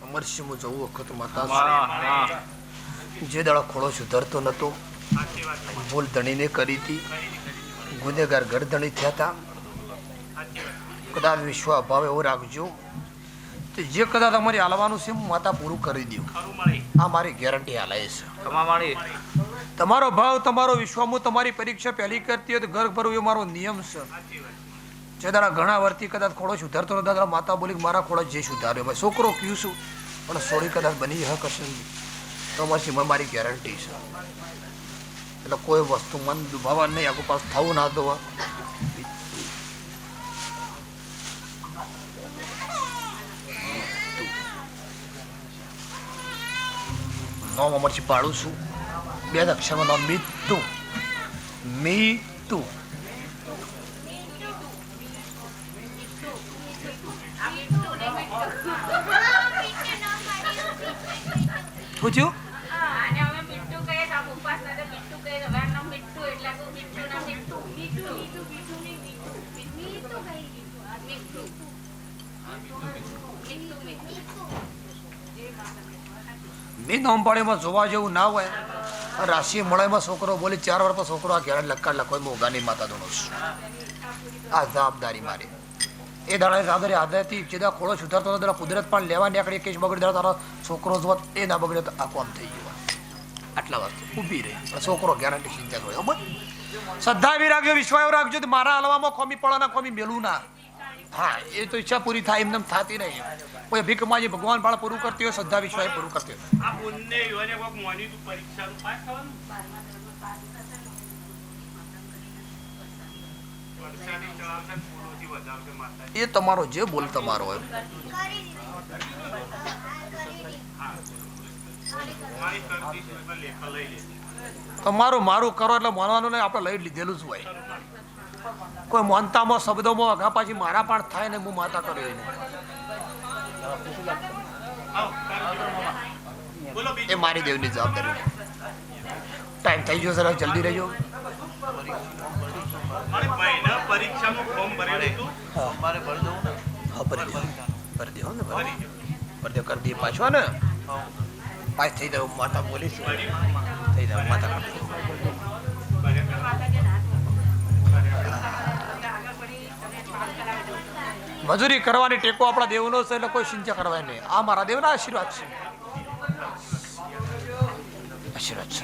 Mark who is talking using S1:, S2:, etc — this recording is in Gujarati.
S1: અમરસિંહ જવું વખત માતા જે દાડા ખોળો સુધરતો નતો, ભૂલ ધણીને કરી હતી, ગુનેગાર ગરધણી થયા હતા. કદાચ વિશ્વ અભાવ એવો રાખજો જે કદાચ અમારી હાલવાનું છે માતા પૂરું કરી દઉં. આ મારી ગેરંટી હાલે છે. તમારો ભાવ તમારો વિશ્વમાં તમારી પરીક્ષા પહેલી કરતી હોય તો ઘર ભરવું એ મારો નિયમ છે. જે દાડા ઘણા વર્ષથી કદાચ ખોળો સુધારતો નતા દાદા માતા બોલી મારા ખોળો જે સુધાર્યો ભાઈ છોકરો કયું છું પણ સોળી કદાચ બની હક હશે તો અમારી મારી ગેરંટી છે. એટલે કોઈ વસ્તુ મન દુભાવવા નહીં, આગળ પાસ થવું ના દો. નામ અમરસિંહ પાડું છું, 2 અક્ષરમાં નામ મીતુ. મીતુ શું થયું? મેં નામ પાડેમાં જોવા જેવું ના હોય. રાશિ મળેમાં છોકરો બોલી 4 વર્ષ છોકરો આ ઘેર લખો મોગાની માતા દોનો છું. આ જવાબદારી મારી એ દાડા જવાબદારી આધારથી સીધા ખોળો સુધારતો દાડા કુદરત પણ લેવા નીકળી કેસ બગડી દાડા તારો છોકરો જોત એ ના બગડે તો આ કોમ થઈ ગયો. આટલા વર્ષ ઊભી રહી પણ છોકરો ગેરંટી ચિંતા હોય. બસ શ્રદ્ધા એવી રાખજો, વિશ્વાસ રાખજો મારા હલવામાં ખોમી પડવાના ખોમી મેલું ના. હા એ તો ઈચ્છા પૂરી થાય એમને થતી નહીં. કોઈ ભીખ માજી ભગવાન બાળ પૂરું કરતી હોય, શ્રદ્ધા વિશ્વાસ પૂરું કરતી હોય. એ તમારો જે બોલ તમારો હોય. તમારું મારું કરો એટલે માનવાનું નહીં, આપણે લઈ લીધેલું જ હોય. કોઈ માનતામાં શબ્દોમાં અઘા પાછી મારા પણ થાય ને હું માતા કર્યો એ મારી દેવની જવાબદારી. ટાઈમ થઈ ગયો સર, જલ્દી રહેજો. કરી દઈએ પાછો ને પાછ થઈ જાવ. માતા બોલી થઈ જાવ માતા. મજૂરી કરવાની ટેકો આપણા દેવનો છે એટલે કોઈ ચિંતા કરવાની નહીં. આ મારા દેવના આશીર્વાદ છે. આશીર્વાદ છે.